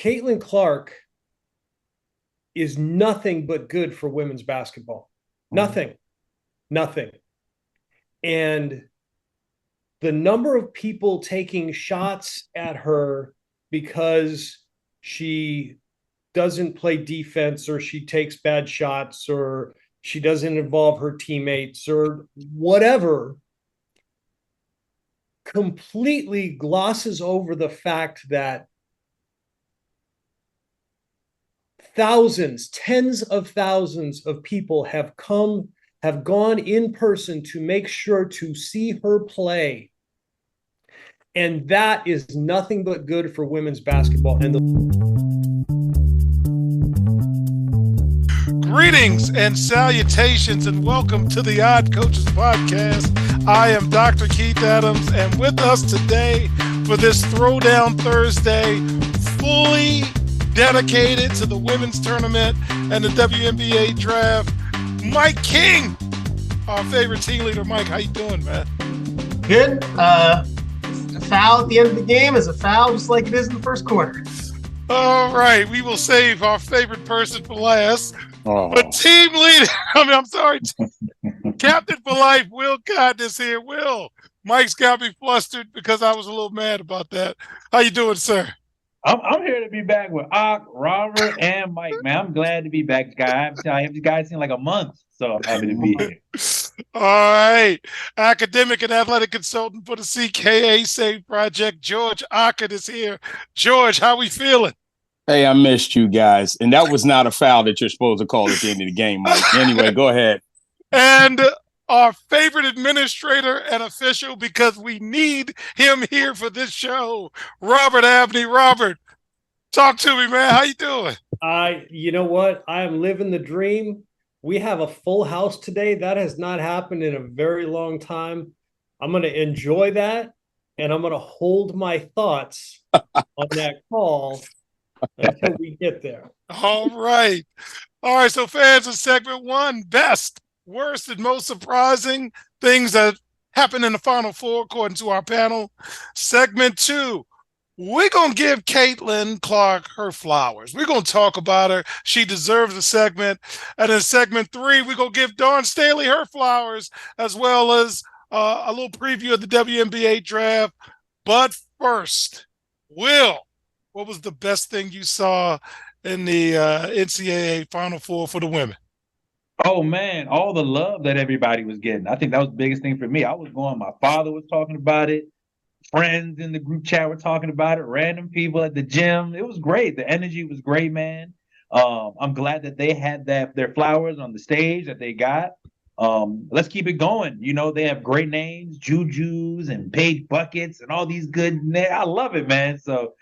Caitlyn Clark is nothing but good for women's basketball. Nothing. And the number of people taking shots at her because she doesn't play defense or she takes bad shots or she doesn't involve her teammates or whatever completely glosses over the fact that thousands, tens of thousands of people have gone in person to make sure to see her play. And that is nothing but good for women's basketball. And Greetings and salutations, and welcome to the Odd Coaches Podcast. I am Dr. Keith Adams, and with us today for this Throwdown Thursday, fully dedicated to the women's tournament and the WNBA draft, Mike King, our favorite team leader. Mike, how you doing, man? Good. A foul at the end of the game is a foul, just like it is in the first quarter. All right, we will save our favorite person for last. Oh. But team leader, I'm sorry, Captain for Life, Will Cotton is here. Will, Mike's got me flustered because I was a little mad about that. How you doing, sir? I'm here to be back with Ock, Robert, and Mike, man. I'm glad to be back, guys. I have you guys in like a month, so I'm happy to be here. All right. Academic and athletic consultant for the CKA Save Project, George Ockett is here. George, how we feeling? Hey, I missed you guys. And that was not a foul that you're supposed to call at the end of the game, Mike. Anyway, go ahead. And our favorite administrator and official, because we need him here for this show, Robert Abney. Robert, talk to me, man. How you doing? You know what? I am living the dream. We have a full house today. That has not happened in a very long time. I'm going to enjoy that, and I'm going to hold my thoughts on that call until we get there. All right. All right, so fans of segment one, best, worst, and most surprising things that happened in the Final Four, according to our panel. Segment two, we're going to give Caitlyn Clark her flowers. We're going to talk about her. She deserves a segment. And in segment three, we're going to give Dawn Staley her flowers, as well as a little preview of the WNBA draft. But first, Will, what was the best thing you saw in the NCAA Final Four for the women? Oh, man, all the love that everybody was getting. I think that was the biggest thing for me. I was going, my father was talking about it. Friends in the group chat were talking about it. Random people at the gym. It was great. The energy was great, man. I'm glad that they had their flowers on the stage that they got. Let's keep it going. You know, they have great names, Juju's and Paige Buckets and all these good names. I love it, man. So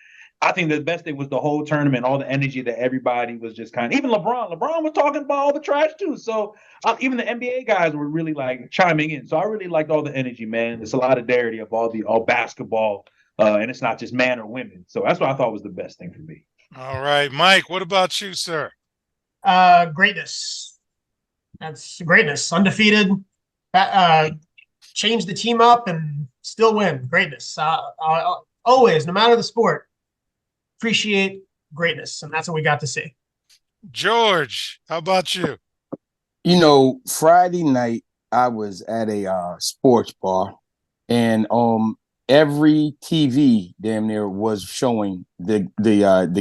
I think the best thing was the whole tournament, all the energy that everybody was just kind of, even LeBron was talking about all the trash too. So even the NBA guys were really like chiming in. So I really liked all the energy, man. There's a solidarity of all basketball, and it's not just man or women. So that's what I thought was the best thing for me. All right, Mike, what about you, sir? Greatness. That's greatness. Undefeated. Change the team up and still win. Greatness. Always, no matter the sport. Appreciate greatness, and that's what we got to see. George, how about you? You know, Friday night I was at a sports bar, and every TV damn near was showing the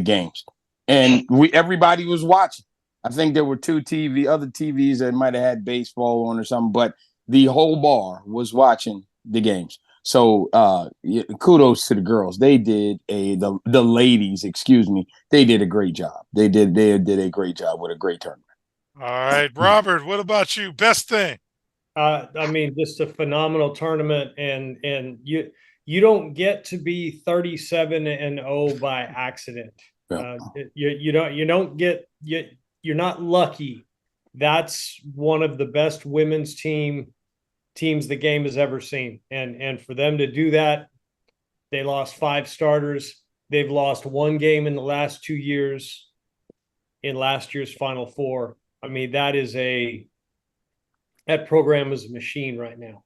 games, and everybody was watching. I think there were other TVs that might have had baseball on or something, but the whole bar was watching the games. So kudos to the girls. They did the ladies, excuse me. They did a great job. They did a great job with a great tournament. All right, Robert, what about you? Best thing? I mean, just a phenomenal tournament, and you don't get to be 37-0 by accident. Yeah. You're not lucky. That's one of the best women's teams the game has ever seen. And for them to do that, they lost 5 starters. They've lost 1 game in the last 2 years in last year's Final Four. I mean, that program is a machine right now.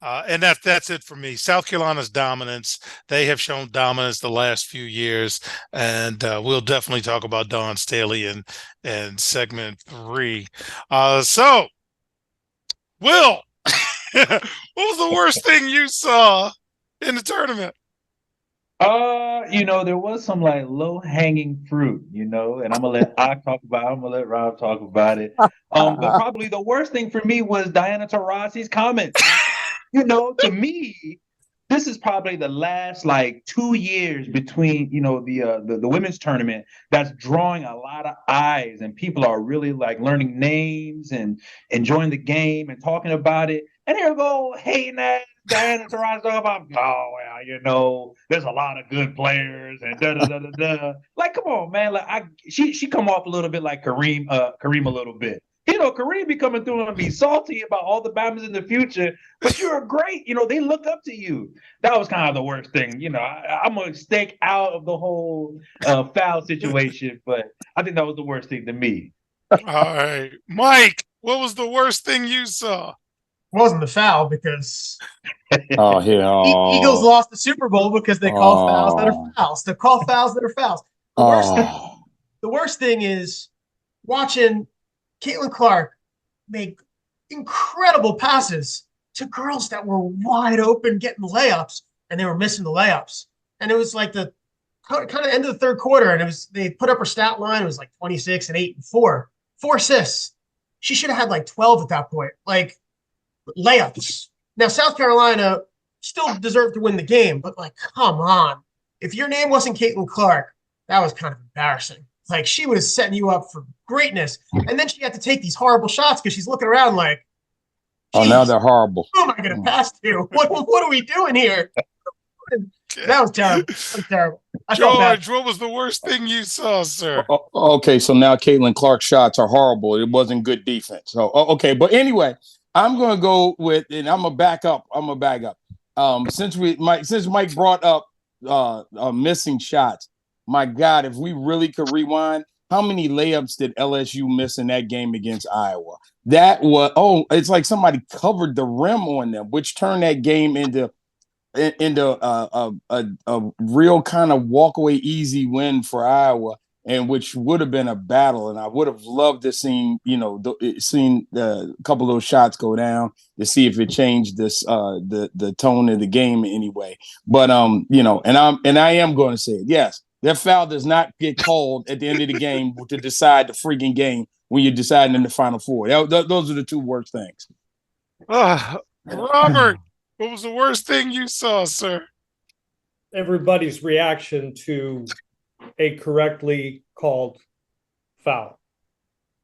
And that's it for me. South Carolina's dominance. They have shown dominance the last few years, and we'll definitely talk about Dawn Staley in segment 3. So, Will, what was the worst thing you saw in the tournament? There was some like low-hanging fruit, and I'm gonna let talk about it. I'm gonna let Rob talk about it. But probably the worst thing for me was Diana Taurasi's comments. To me, this is probably the last like 2 years between the women's tournament that's drawing a lot of eyes, and people are really like learning names and enjoying the game and talking about it. And here we go, hating that Diana Taurasi about, there's a lot of good players and da da da da da. Like, come on, man. Like, she come off a little bit like Kareem a little bit. Kareem be coming through and be salty about all the Bama's in the future, but you're great. They look up to you. That was kind of the worst thing. I'm going to stake out of the whole foul situation, but I think that was the worst thing to me. All right. Mike, what was the worst thing you saw? It wasn't the foul because Eagles lost the Super Bowl because they call fouls that are fouls. They call fouls that are fouls. The worst thing is watching Caitlyn Clark make incredible passes to girls that were wide open getting layups, and they were missing the layups. And it was like the kind of end of the third quarter, and they put up her stat line. It was like 26 and 8 and 4 assists. She should have had like 12 at that point. Like, layups. Now, South Carolina still deserved to win the game, but like, come on. If your name wasn't Caitlyn Clark, that was kind of embarrassing. Like, she was setting you up for greatness. And then she had to take these horrible shots because she's looking around like, now they're horrible. Who am I going to pass to? What are we doing here? That was terrible. That was terrible. George, what was the worst thing you saw, sir? Okay, so now Caitlyn Clark's shots are horrible. It wasn't good defense. So, okay. But anyway, I'm going to go with, and I'm going to back up. Since Mike brought up missing shots, my God, if we really could rewind, how many layups did LSU miss in that game against Iowa? That was, it's like somebody covered the rim on them, which turned that game into a real kind of walkaway easy win for Iowa, and which would have been a battle. And I would have loved to seen a couple of those shots go down to see if it changed the tone of the game in any way. But and I am going to say it. Yes, that foul does not get called at the end of the game to decide the freaking game when you're deciding in the Final Four. Those are the two worst things. Robert, what was the worst thing you saw, sir? Everybody's reaction to a correctly called foul.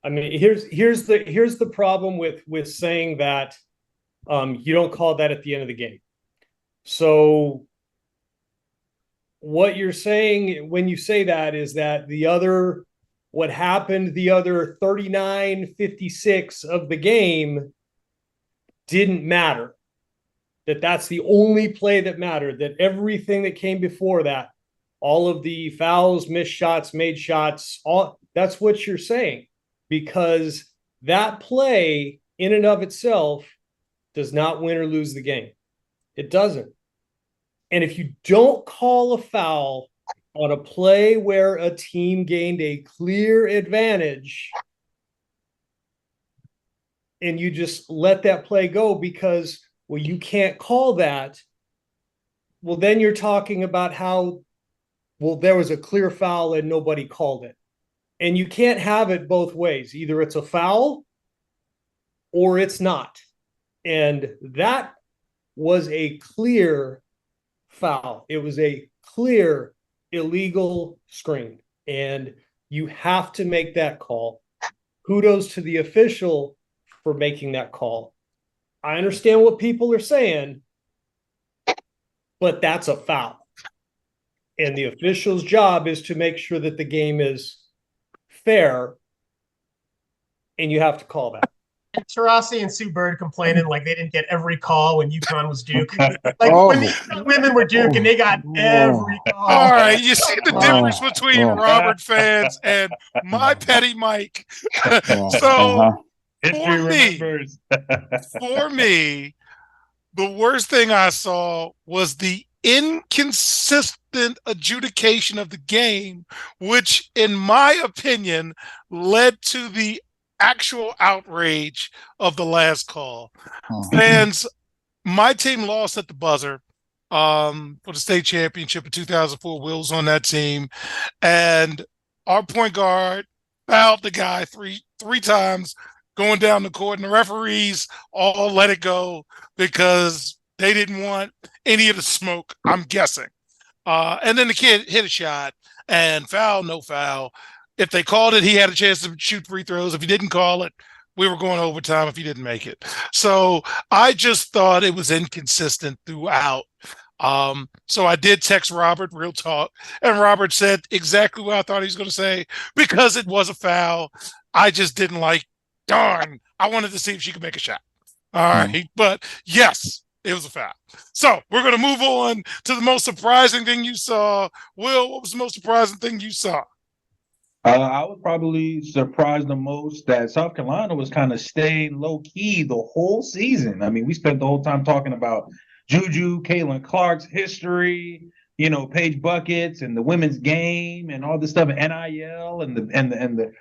I mean, here's the problem with saying that you don't call that at the end of the game. So what you're saying when you say that is that what happened the other 39-56 of the game didn't matter. That's the only play that mattered, that everything that came before that, all of the fouls, missed shots, made shots, that's what you're saying, because that play in and of itself does not win or lose the game. It doesn't. And if you don't call a foul on a play where a team gained a clear advantage and you just let that play go because, well, you can't call that, well, then you're talking about how, well, there was a clear foul and nobody called it. And you can't have it both ways. Either it's a foul or it's not. And that was a clear foul. It was a clear illegal screen. And you have to make that call. Kudos to the official for making that call. I understand what people are saying, but that's a foul. And the official's job is to make sure that the game is fair, and you have to call that. And Taurasi and Sue Bird complaining like they didn't get every call when UConn was Duke. When the women were Duke and they got every call. All right, you see the difference between Robert fans and my petty Mike. So for me, The worst thing I saw was the inconsistent adjudication of the game, which, in my opinion, led to the actual outrage of the last call. Fans, my team lost at the buzzer for the state championship in 2004. Will was on that team, and our point guard fouled the guy three times going down the court, and the referees all let it go because they didn't want any of the smoke, I'm guessing. And then the kid hit a shot and foul, no foul. If they called it, he had a chance to shoot free throws. If he didn't call it, we were going overtime if he didn't make it. So I just thought it was inconsistent throughout. So I did text Robert, real talk, and Robert said exactly what I thought he was going to say, because it was a foul. I just didn't like, darn, I wanted to see if she could make a shot. All right. But yes, it was a foul. So we're going to move on to the most surprising thing you saw. Will, what was the most surprising thing you saw? I was probably surprised the most that South Carolina was kind of staying low key the whole season. I mean, we spent the whole time talking about Juju, Caitlyn Clark's history, Paige buckets and the women's game and all this stuff, and NIL and the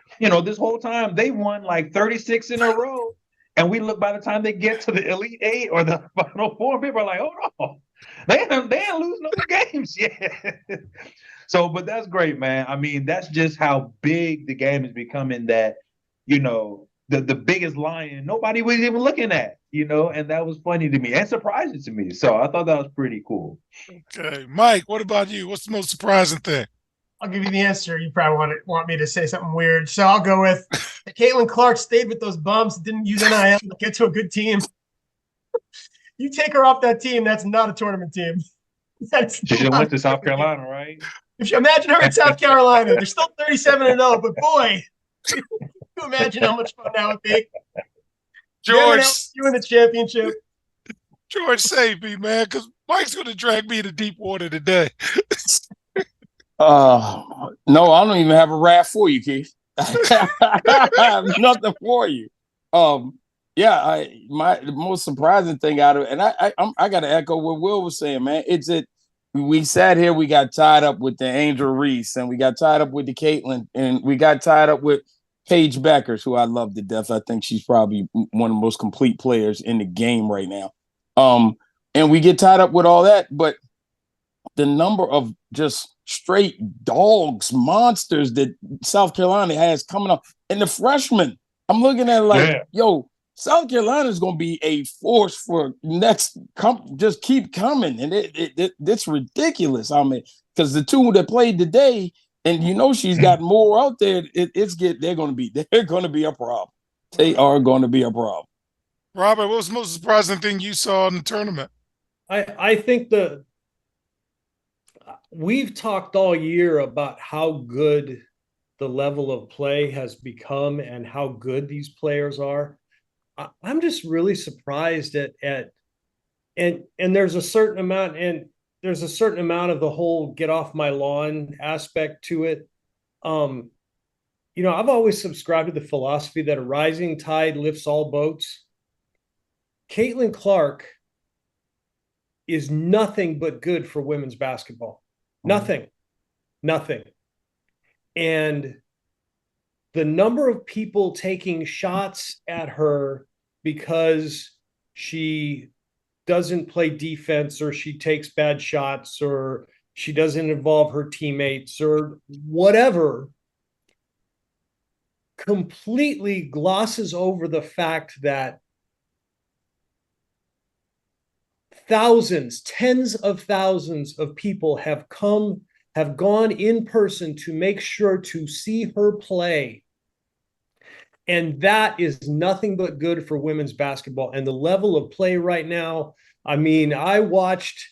this whole time they won like 36 in a row. And we look, by the time they get to the Elite Eight or the Final Four, people are like, oh no, they ain't losing no games yet. So, but that's great, man. I mean, that's just how big the game is becoming, that, the biggest lion nobody was even looking at, and that was funny to me and surprising to me. So I thought that was pretty cool. Okay. Mike, what about you? What's the most surprising thing? I'll give you the answer. You probably want me to say something weird. So I'll go with Caitlyn Clark stayed with those bums, didn't use NIL to get to a good team. You take her off that team, that's not a tournament team. She should have went to South Carolina, right? If you imagine her in South Carolina, they're still 37-0, but boy, can you imagine how much fun that would be? George, you in the championship. George, save me, man, because Mike's going to drag me into deep water today. No, I don't even have a rap for you, Keith. I have nothing for you. The most surprising thing out of it, and I got to echo what Will was saying, man. It's that we sat here, we got tied up with the Angel Reese, and we got tied up with the Caitlyn, and we got tied up with Paige Beckers, who I love to death. I think she's probably one of the most complete players in the game right now. And we get tied up with all that, but the number of just straight dogs, monsters that South Carolina has coming up, and the freshmen, I'm looking at it like, yo, South Carolina is going to be a force for next. Just keep coming, and it's ridiculous. I mean, because the two that played today, and she's got more out there. They're going to be a problem. They are going to be a problem. Robert, what was the most surprising thing you saw in the tournament? I think we've talked all year about how good the level of play has become and how good these players are. I'm just really surprised and there's a certain amount of the whole get off my lawn aspect to it. I've always subscribed to the philosophy that a rising tide lifts all boats. Caitlyn Clark is nothing but good for women's basketball. Nothing. And the number of people taking shots at her because she doesn't play defense, or she takes bad shots, or she doesn't involve her teammates, or whatever, completely glosses over the fact that thousands, tens of thousands of people have gone in person to make sure to see her play. And that is nothing but good for women's basketball. And the level of play right now, I mean, I watched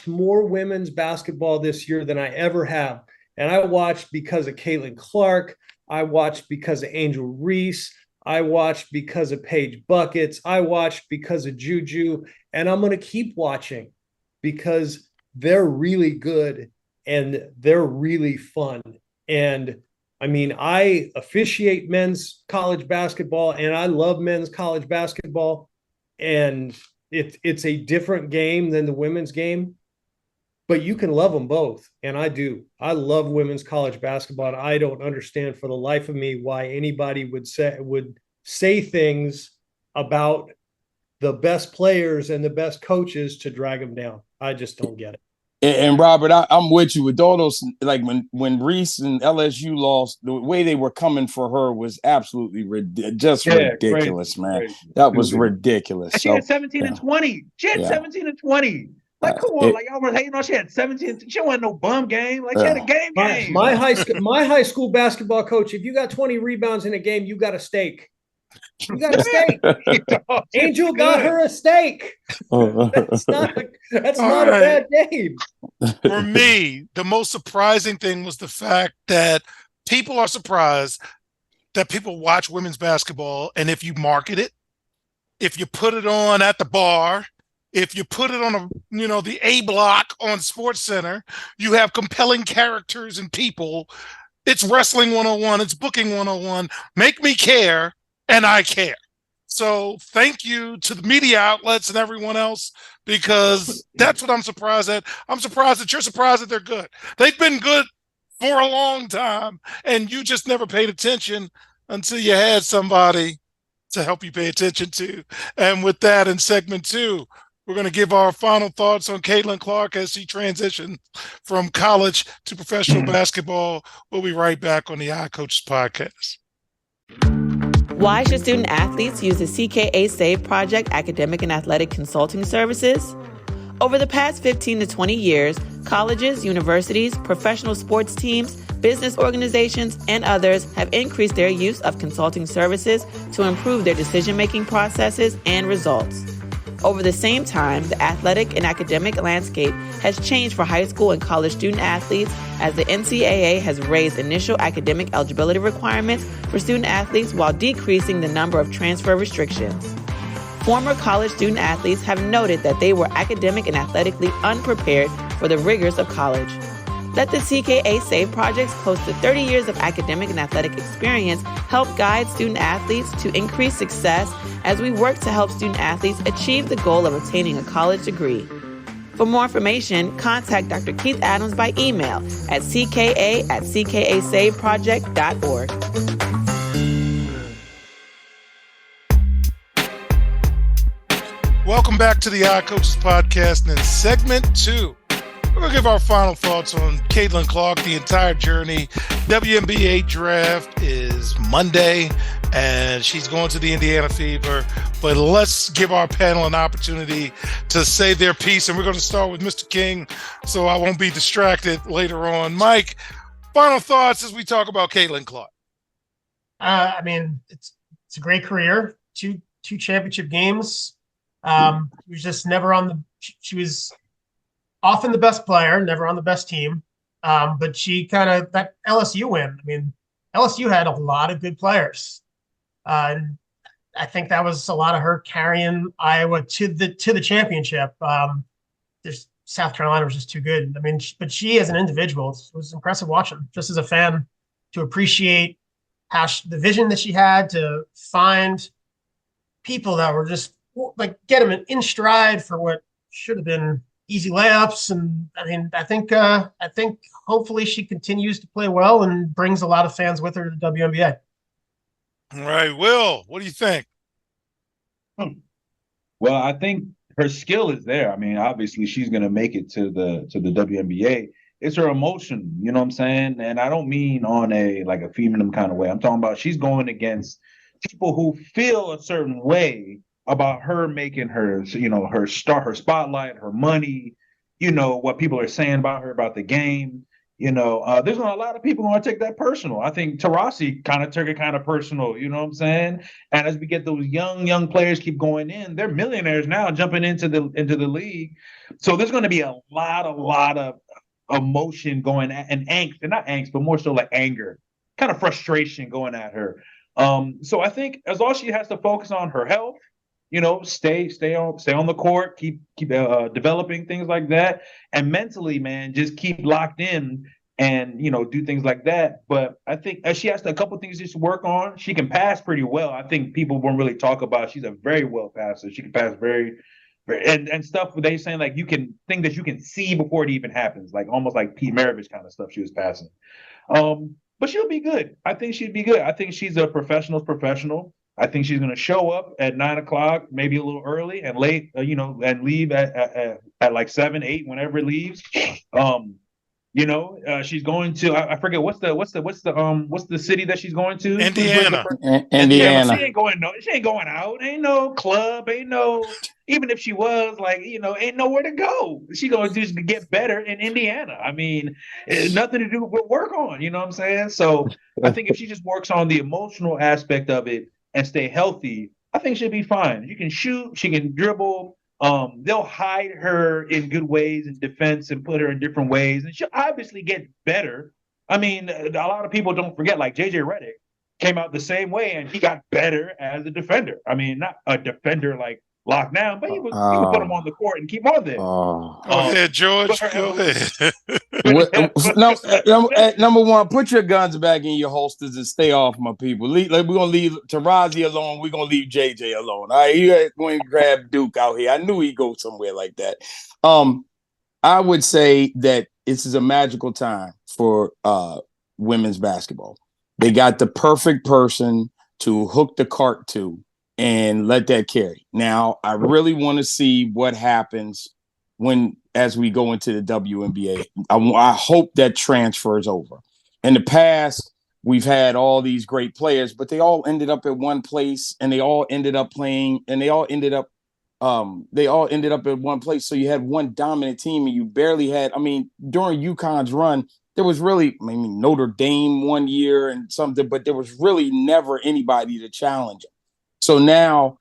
more women's basketball this year than I ever have. And I watched because of Caitlyn Clark. I watched because of Angel Reese. I watched because of Paige Buckets. I watched because of Juju. And I'm going to keep watching because they're really good and they're really fun. And I mean, I officiate men's college basketball and I love men's college basketball. And it's a different game than the women's game, but you can love them both. And I do. I love women's college basketball. And I don't understand for the life of me why anybody would say things about the best players and the best coaches to drag them down. I just don't get it. And Robert, I'm with you with all those. Like when Reese and LSU lost, the way they were coming for her was absolutely ridiculous, man. Crazy. That was ridiculous. She had 17 and 20. She had 17 and 20. Like, come on, like y'all were hating on. She had 17. She wasn't no bum game. Like, she had a game. My high school basketball coach, if you got 20 rebounds in a game, you got a steak. You got a steak. Angel got her a steak. That's not a bad game. For me, the most surprising thing was the fact that people are surprised that people watch women's basketball, and if you market it, if you put it on at the bar, if you put it on the A block on Sports Center, you have compelling characters and people. It's wrestling 101. It's booking 101. Make me care. And I care. So thank you to the media outlets and everyone else, because that's what I'm surprised at. I'm surprised that you're surprised that they're good. They've been good for a long time, and you just never paid attention until you had somebody to help you pay attention to. And with that, in segment 2, we're going to give our final thoughts on Caitlyn Clark as she transitioned from college to professional basketball. We'll be right back on the iCoaches podcast. Why should student athletes use the CKA SAVE Project academic and athletic consulting services? Over the past 15 to 20 years, colleges, universities, professional sports teams, business organizations, and others have increased their use of consulting services to improve their decision-making processes and results. Over the same time, the athletic and academic landscape has changed for high school and college student athletes as the NCAA has raised initial academic eligibility requirements for student athletes while decreasing the number of transfer restrictions. Former college student athletes have noted that they were academic and athletically unprepared for the rigors of college. Let the CKA SAVE Project's close to 30 years of academic and athletic experience help guide student athletes to increase success as we work to help student athletes achieve the goal of obtaining a college degree. For more information, contact Dr. Keith Adams by email at cka@ckasaveproject.org. Welcome back to the iCoaches podcast. And in segment 2, we're going to give our final thoughts on Caitlyn Clark, the entire journey. WNBA draft is Monday, and she's going to the Indiana Fever. But let's give our panel an opportunity to say their piece, and we're going to start with Mr. King, so I won't be distracted later on. Mike, final thoughts as we talk about Caitlyn Clark. I mean, it's a great career. Two championship games. She was just never she was often the best player, never on the best team. But she that LSU win. I mean, LSU had a lot of good players. And I think that was a lot of her carrying Iowa to the championship. South Carolina was just too good. I mean, but she as an individual, it was impressive watching, just as a fan, to appreciate the vision that she had to find people that were just like get them in stride for what should have been easy layups. And I mean, I think hopefully she continues to play well and brings a lot of fans with her to the WNBA. All right, Will, what do you think? Well, I think her skill is there. I mean, obviously she's going to make it to the WNBA. It's her emotion, you know what I'm saying? And I don't mean on a female kind of way. I'm talking about she's going against people who feel a certain way about her making her, her spotlight, her money, what people are saying about her, about the game. There's not a lot of people who want to take that personal. I think Taurasi kind of took it kind of personal, you know what I'm saying? And as we get those young players keep going in, they're millionaires now jumping into the league. So there's going to be a lot of emotion going and angst, and not angst, but more so like anger, kind of frustration going at her. So I think as long as she has to focus on her health, stay on the court, keep developing things like that, and mentally, man, just keep locked in and do things like that. But I think she has a couple things just to work on. She can pass pretty well. I think people won't really talk about. She's a very well passer. She can pass very and stuff where they saying like you can think that you can see before it even happens, like almost like Pete Maravich kind of stuff she was passing. But she'll be good. I think she'd be good. I think she's a professional's professional. I think she's going to show up at 9 o'clock, maybe a little early and late, and leave at like 7, 8, whenever it leaves. She's going to I forget what's the city that she's going to? Indiana. Indiana. She ain't going out. Ain't no club. Ain't no, even if she was, like, ain't nowhere to go. She gonna just get better in Indiana. I mean, nothing to do with work on. You know what I'm saying? So I think if she just works on the emotional aspect of it and stay healthy, I think she'll be fine. She can shoot. She can dribble. They'll hide her in good ways in defense and put her in different ways, and she'll obviously get better. I mean, a lot of people don't forget, like JJ Redick came out the same way, and he got better as a defender. I mean, not a defender like locked down, but he would put him on the court and keep him on there. Go ahead, George. Go ahead. Number one, put your guns back in your holsters and stay off my people. We're gonna leave Tarazi alone. We're gonna leave JJ alone. All right, you going to grab Duke out here. I knew he'd go somewhere like that. I would say that this is a magical time for women's basketball. They got the perfect person to hook the cart to and let that carry. Now, I really want to see what happens as we go into the WNBA. I hope that transfers over. In the past, we've had all these great players, but they all ended up at one place, and they all ended up playing, and they all ended up at one place. So you had one dominant team, and you barely had. I mean, during UConn's run, there was really, Notre Dame one year and something, but there was really never anybody to challenge them. So now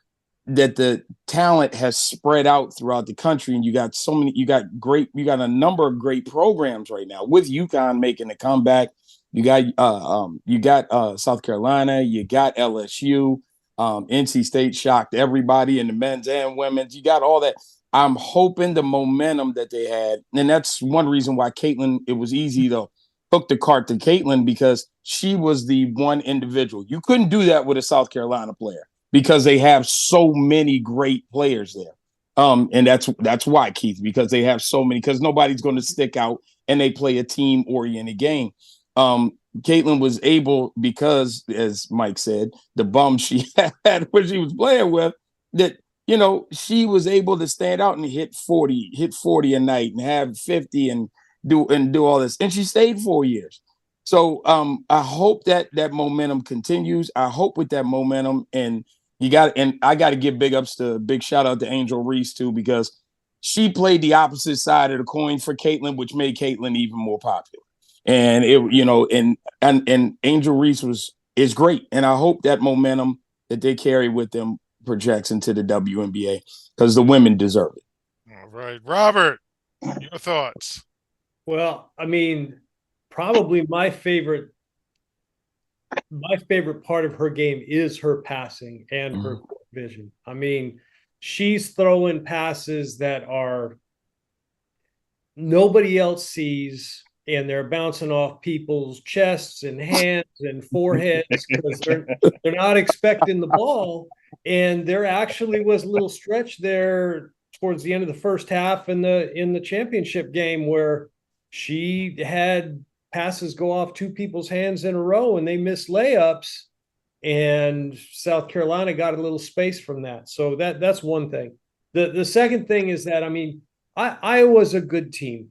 that the talent has spread out throughout the country, and you got a number of great programs right now with UConn making a comeback. You got South Carolina, you got LSU, NC State shocked everybody in the men's and women's. You got all that. I'm hoping the momentum that they had, and that's one reason why Caitlyn, it was easy to hook the cart to Caitlyn, because she was the one individual. You couldn't do that with a South Carolina player, because they have so many great players there. And that's why, Keith, because they have so many, because nobody's going to stick out, and they play a team-oriented game. Caitlyn was able, because, as Mike said, the bum she had when she was playing with, that, she was able to stand out and hit 40 a night and have 50 and do all this. And she stayed 4 years. So I hope that momentum continues. I hope with that momentum, and I got to give big shout out to Angel Reese too, because she played the opposite side of the coin for Caitlyn, which made Caitlyn even more popular. And and Angel Reese is great. And I hope that momentum that they carry with them projects into the WNBA, because the women deserve it. All right, Robert, your thoughts? Well, probably my favorite part of her game is her passing and her vision. She's throwing passes that are nobody else sees, and they're bouncing off people's chests and hands and foreheads, because they're not expecting the ball. And there actually was a little stretch there towards the end of the first half in the championship game where she had passes go off two people's hands in a row, and they missed layups, and South Carolina got a little space from that. So that's one thing. The second thing is that, Iowa's a good team.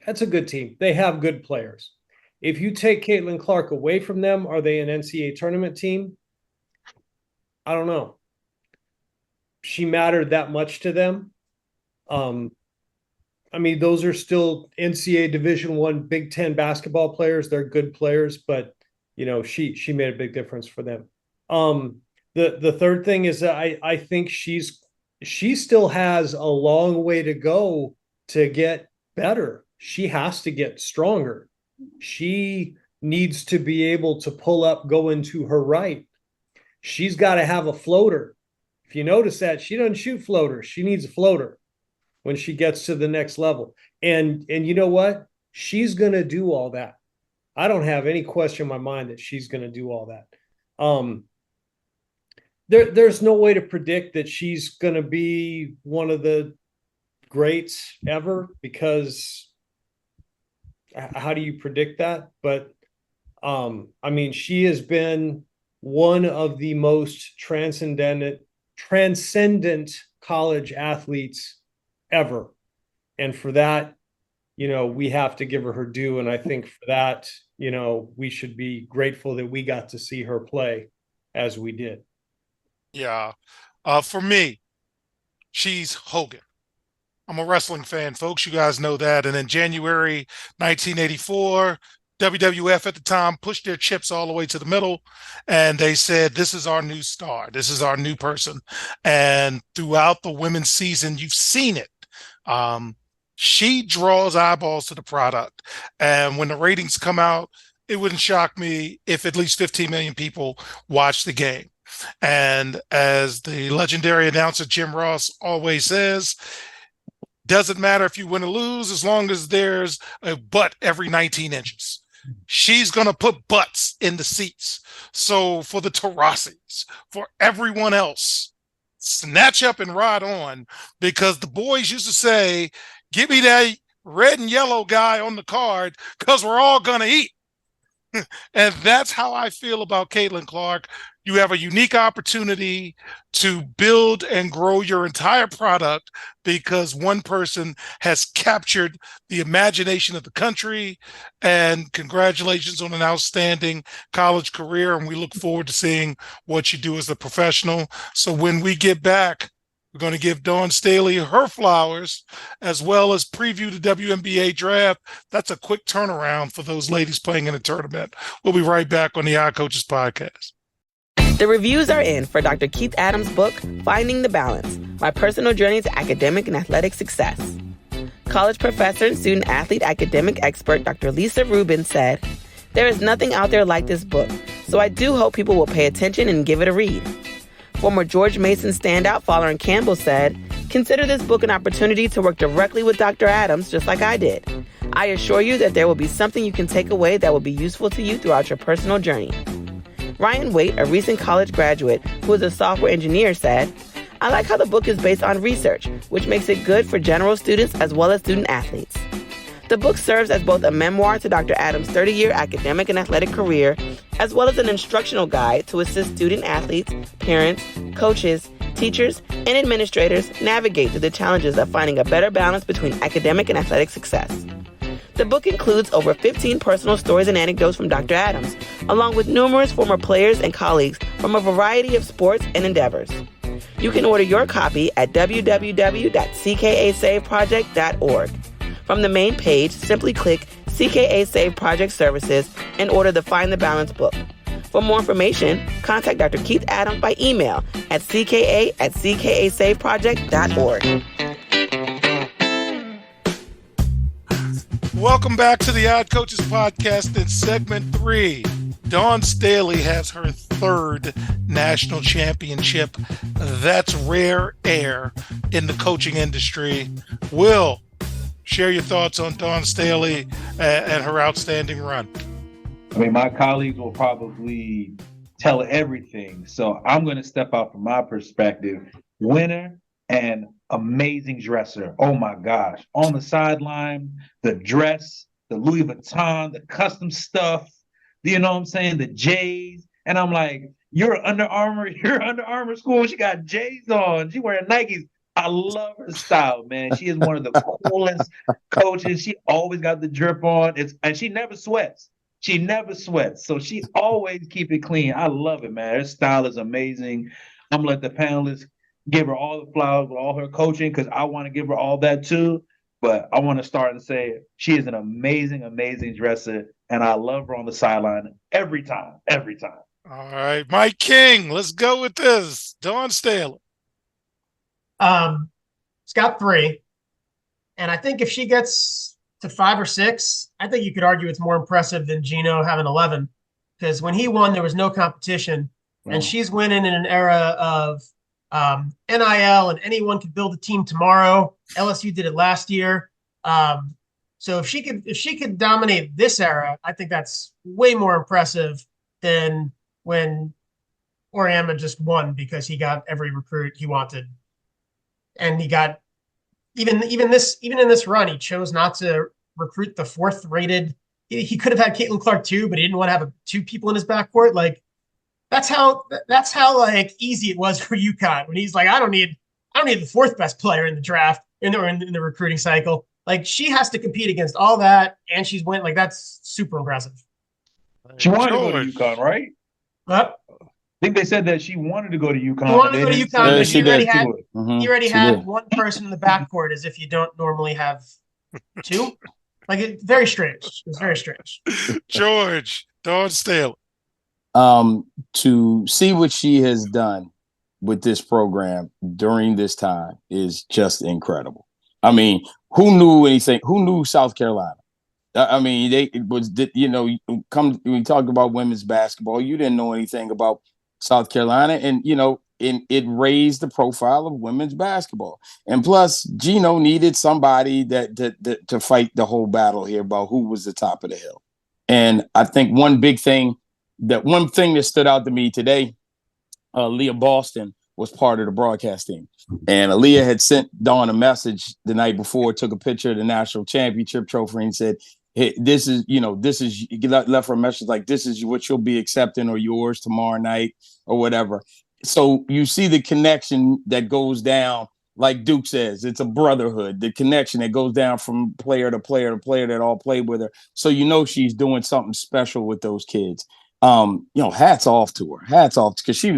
That's a good team. They have good players. If you take Caitlyn Clark away from them, are they an NCAA tournament team? I don't know. She mattered that much to them. Those are still NCAA Division I, Big Ten basketball players. They're good players, but she made a big difference for them. The third thing is that I think she still has a long way to go to get better. She has to get stronger. She needs to be able to pull up, go into her right. She's got to have a floater. If you notice that, she doesn't shoot floaters. She needs a floater when she gets to the next level. And you know what? She's going to do all that. I don't have any question in my mind that she's going to do all that. there's no way to predict that she's going to be one of the greats ever, because how do you predict that? But I mean, she has been one of the most transcendent college athletes ever. And for that, we have to give her due. And I think for that, we should be grateful that we got to see her play as we did. Yeah. For me, she's Hogan. I'm a wrestling fan, folks. You guys know that. And in January 1984, WWF at the time pushed their chips all the way to the middle, and they said, this is our new star. This is our new person. And throughout the women's season, you've seen it. She draws eyeballs to the product. And when the ratings come out, it wouldn't shock me if at least 15 million people watch the game. And as the legendary announcer Jim Ross always says, doesn't matter if you win or lose, as long as there's a butt every 19 inches. She's going to put butts in the seats. So for the Tarasis, for everyone else, snatch up and ride on, because the boys used to say, give me that red and yellow guy on the card, because we're all going to eat. And that's how I feel about Caitlyn Clark. You have a unique opportunity to build and grow your entire product because one person has captured the imagination of the country. And congratulations on an outstanding college career. And we look forward to seeing what you do as a professional. So when we get back, we're going to give Dawn Staley her flowers, as well as preview the WNBA draft. That's a quick turnaround for those ladies playing in a tournament. We'll be right back on the Odd Coaches podcast. The reviews are in for Dr. Keith Adams' book, Finding the Balance, My Personal Journey to Academic and Athletic Success. College professor and student-athlete academic expert Dr. Lisa Rubin said, there is nothing out there like this book, so I do hope people will pay attention and give it a read. Former George Mason standout Fowler and Campbell said, consider this book an opportunity to work directly with Dr. Adams, just like I did. I assure you that there will be something you can take away that will be useful to you throughout your personal journey. Ryan Waite, a recent college graduate who is a software engineer, said, I like how the book is based on research, which makes it good for general students as well as student athletes. The book serves as both a memoir to Dr. Adams' 30-year academic and athletic career, as well as an instructional guide to assist student athletes, parents, coaches, teachers, and administrators navigate through the challenges of finding a better balance between academic and athletic success. The book includes over 15 personal stories and anecdotes from Dr. Adams, along with numerous former players and colleagues from a variety of sports and endeavors. You can order your copy at www.ckasaveproject.org. From the main page, simply click CKA Save Project Services and order the Find the Balance book. For more information, contact Dr. Keith Adams by email at cka@ckasaveproject.org. Welcome back to the Odd Coaches podcast in segment 3. Dawn Staley has her 3rd national championship. That's rare air in the coaching industry. Will, share your thoughts on Dawn Staley and her outstanding run. I mean, my colleagues will probably tell everything. So I'm going to step out from my perspective. Winner and amazing dresser. Oh my gosh. On the sideline, the dress, the Louis Vuitton, the custom stuff, you know what I'm saying? The J's. And I'm like, you're Under Armour school. She got J's on. She wearing Nikes. I love her style, man. She is one of the coolest coaches. She always got the drip on. And she never sweats. She never sweats. So she always keep it clean. I love it, man. Her style is amazing. I'm going to let the panelists give her all the flowers with all her coaching because I want to give her all that too. But I want to start and say she is an amazing, amazing dresser. And I love her on the sideline every time. All right, Mike King, let's go with this. Dawn Staley. It's got 3. And I think if she gets to 5 or 6, I think you could argue it's more impressive than Gino having 11. Because when he won, there was no competition. And she's winning in an era of NIL, and anyone could build a team tomorrow. LSU did it last year. So if she could dominate this era, I think that's way more impressive than when Oriama just won because he got every recruit he wanted. And he got even in this run, he chose not to recruit the 4th rated. He could have had Caitlyn Clark too, but he didn't want to have 2 people in his backcourt. Like that's how like easy it was for UConn when he's like, I don't need the 4th best player in the draft in the recruiting cycle. Like she has to compete against all that, and she's win. Like that's super impressive. She wanted to go to UConn, right? But I think they said that she wanted to go to UConn. he wanted to go to UConn, but she he already She had did. one person in the backcourt, as if you don't normally have 2. Like it's very strange. It's very strange. George, Dawn Staley. To see what she has done with this program during this time is just incredible. I mean, who knew anything? Who knew South Carolina? I mean, when we talk about women's basketball, you didn't know anything about South Carolina, and it raised the profile of women's basketball. And plus, Gino needed somebody that to fight the whole battle here about who was the top of the hill. And I think one thing that stood out to me today, Leah Boston was part of the broadcast team. And Aaliyah had sent Dawn a message the night before, took a picture of the national championship trophy and said, hey, this is left her a message like, this is what you'll be accepting or yours tomorrow night or whatever. So you see the connection that goes down, like Duke says, it's a brotherhood, the connection that goes down from player to player to player that all played with her. So she's doing something special with those kids. Hats off to her. Hats off, because she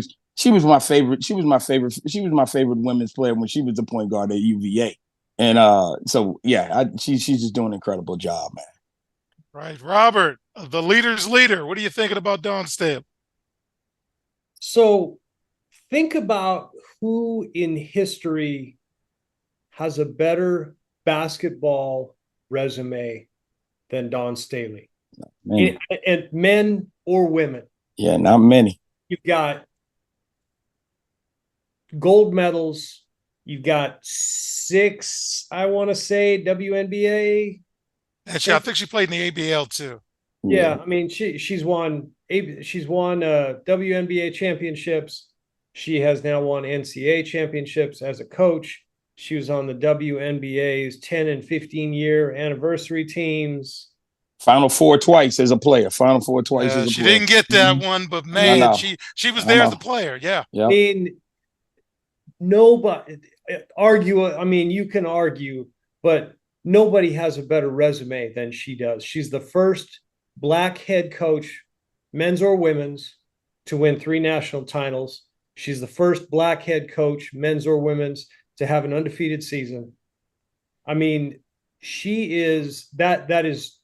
was my favorite. She was my favorite women's player when she was the point guard at UVA. And she's just doing an incredible job, man. Right. Robert, the leader's leader. What are you thinking about Dawn Staley? So think about who in history has a better basketball resume than Dawn Staley. And men or women. Yeah, not many. You've got gold medals. You've got 6, I want to say, WNBA. And I think she played in the ABL too. Yeah, I mean, she's won WNBA championships. She has now won NCAA championships as a coach. She was on the WNBA's 10 and 15-year anniversary teams. Final Four twice as a player. Final Four twice as a she player. Didn't get that one, but man, she was there as a player. Yeah. I mean, nobody argue. I mean, you can argue, but nobody has a better resume than she does. She's the first Black head coach, men's or women's, to win 3 national titles. She's the first Black head coach, men's or women's, to have an undefeated season. I mean, she is that is.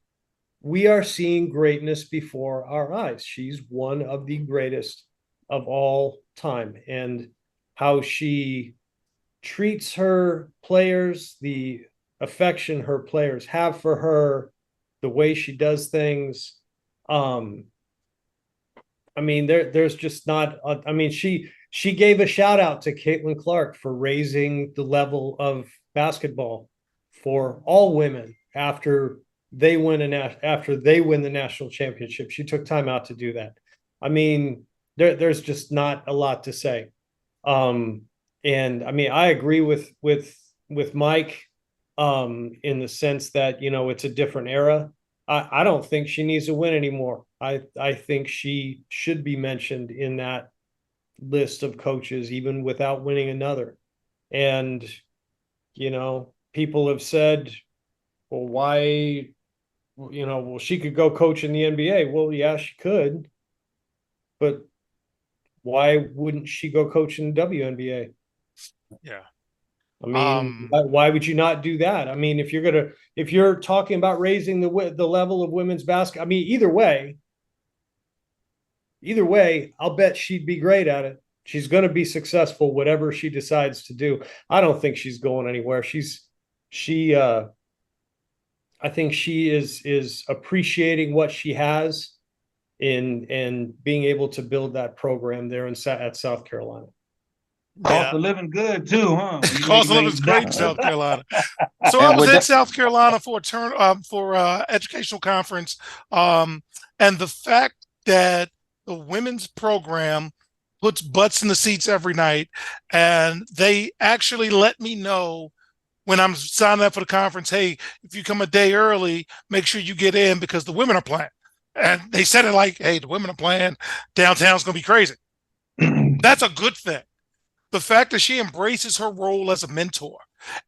We are seeing greatness before our eyes. She's one of the greatest of all time, and how she treats her players, the affection her players have for her, the way she does things. I mean, there's just not. I mean, she gave a shout out to Caitlyn Clark for raising the level of basketball for all women after they win the national championship. She took time out to do that. I mean, there's just not a lot to say. And I mean, I agree with Mike in the sense that, it's a different era. I don't think she needs to win anymore. I think she should be mentioned in that list of coaches, even without winning another. And, people have said, well, why, she could go coach in the NBA. Well, yeah, she could, but why wouldn't she go coach in the WNBA? Yeah. I mean, why would you not do that? I mean, if you're talking about raising the level of women's basketball, I mean, either way, I'll bet she'd be great at it. She's going to be successful, whatever she decides to do. I don't think she's going anywhere. I think she is appreciating what she has and being able to build that program there at South Carolina. Cost of living good too, huh? Cost of living is great in South Carolina. So I was in South Carolina for educational conference, and the fact that the women's program puts butts in the seats every night, and they actually let me know when I'm signing up for the conference, hey, if you come a day early, make sure you get in because the women are playing. And they said it like, hey, the women are playing. Downtown's going to be crazy. That's a good thing. The fact that she embraces her role as a mentor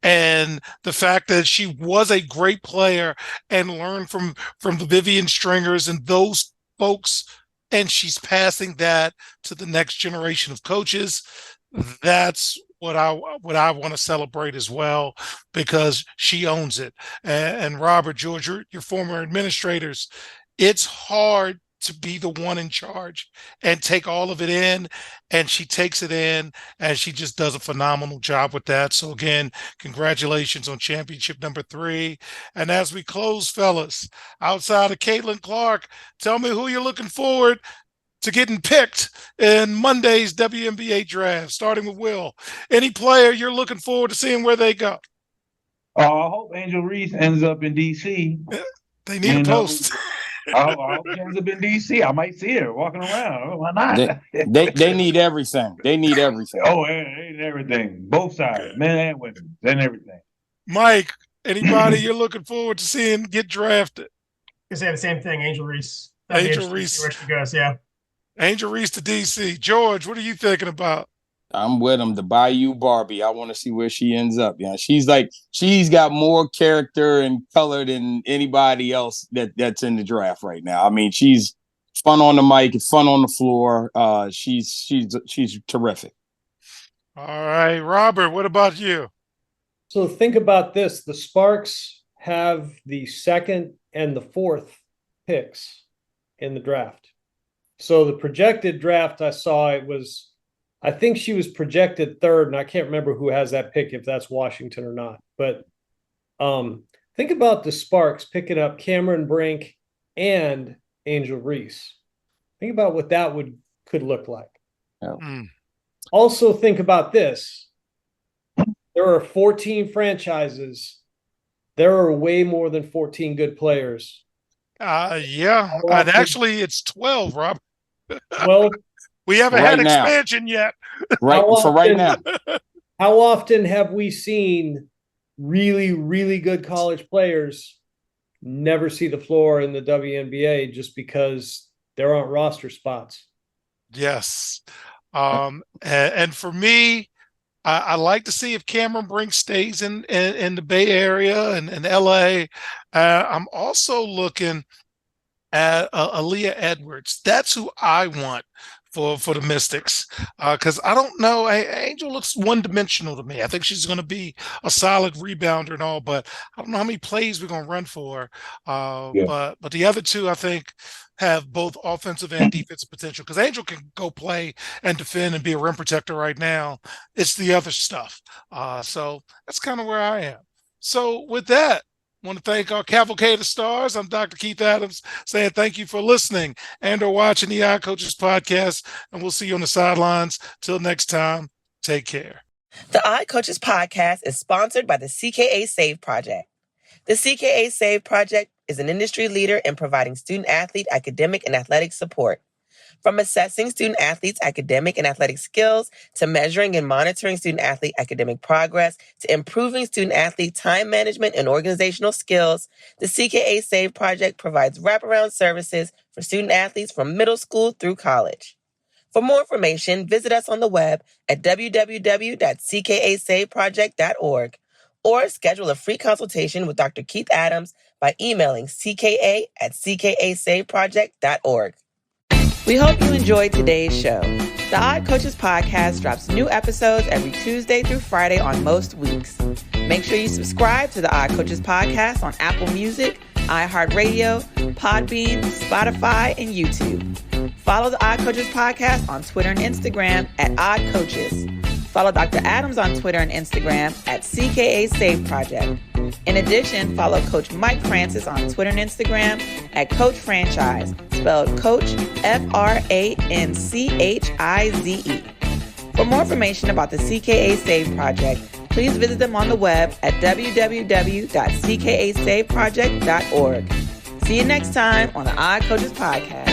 and the fact that she was a great player and learned from the Vivian Stringers and those folks, and she's passing that to the next generation of coaches, that's what I want to celebrate as well, because she owns it. And Robert, George, your former administrators, it's hard to be the one in charge and take all of it in, and she takes it in, and she just does a phenomenal job with that. So again, congratulations on championship number 3. And as we close, fellas, outside of Caitlyn Clark, tell me who you're looking forward to getting picked in Monday's WNBA draft, starting with Will. Any player you're looking forward to seeing where they go? I hope Angel Reese ends up in D.C. They need a post. I hope she ends up in D.C. I might see her walking around. Why not? They need everything. They need everything. Oh, they need everything. Both sides, men and women, and everything. Mike, anybody you're looking forward to seeing get drafted? I say the same thing, Angel Reese. Angel Reese. Where she goes, yeah. Angel Reese to D.C. George, what are you thinking about? I'm with him. The Bayou Barbie. I want to see where she ends up. Yeah, she's got more character and color than anybody else that's in the draft right now. I mean, she's fun on the mic, fun on the floor. She's terrific. All right, Robert, what about you? So think about this: the Sparks have the 2nd and the 4th picks in the draft. So the projected draft I saw, I think she was projected 3rd, and I can't remember who has that pick, if that's Washington or not. But think about the Sparks picking up Cameron Brink and Angel Reese. Think about what that could look like. Yeah. Also think about this. There are 14 franchises. There are way more than 14 good players. Yeah. And actually, it's 12, Rob. Well, we haven't had expansion yet. Right now. How often have we seen really, really good college players never see the floor in the WNBA just because there aren't roster spots? Yes. And for me, I like to see if Cameron Brink stays in the Bay Area and LA. I'm also looking at Aaliyah Edwards. That's who I want for the Mystics, because I don't know. Angel looks one-dimensional to me. I think she's going to be a solid rebounder and all, but I don't know how many plays we're going to run for her. But the other two, I think, have both offensive and defensive potential, because Angel can go play and defend and be a rim protector right now. It's the other stuff. So that's kind of where I am. So with that, I want to thank our Cavalcade of Stars. I'm Dr. Keith Adams, saying thank you for listening and or watching the iCoaches podcast, and we'll see you on the sidelines. Till next time, take care. The iCoaches podcast is sponsored by the CKA Save Project. The CKA Save Project is an industry leader in providing student-athlete academic and athletic support. From assessing student-athletes' academic and athletic skills, to measuring and monitoring student-athlete academic progress, to improving student-athlete time management and organizational skills, the CKA Save Project provides wraparound services for student-athletes from middle school through college. For more information, visit us on the web at www.ckasaveproject.org or schedule a free consultation with Dr. Keith Adams by emailing cka@ckasaveproject.org. We hope you enjoyed today's show. The iCoaches podcast drops new episodes every Tuesday through Friday on most weeks. Make sure you subscribe to the iCoaches podcast on Apple Music, iHeartRadio, Podbean, Spotify, and YouTube. Follow the iCoaches podcast on Twitter and Instagram at oddcoaches. Follow Dr. Adams on Twitter and Instagram at CKA Save Project. In addition, follow Coach Mike Francis on Twitter and Instagram at Coach Franchise, spelled Coach FRANCHIZE. For more information about the CKA Save Project, please visit them on the web at www.ckasaveproject.org. See you next time on the iCoaches podcast.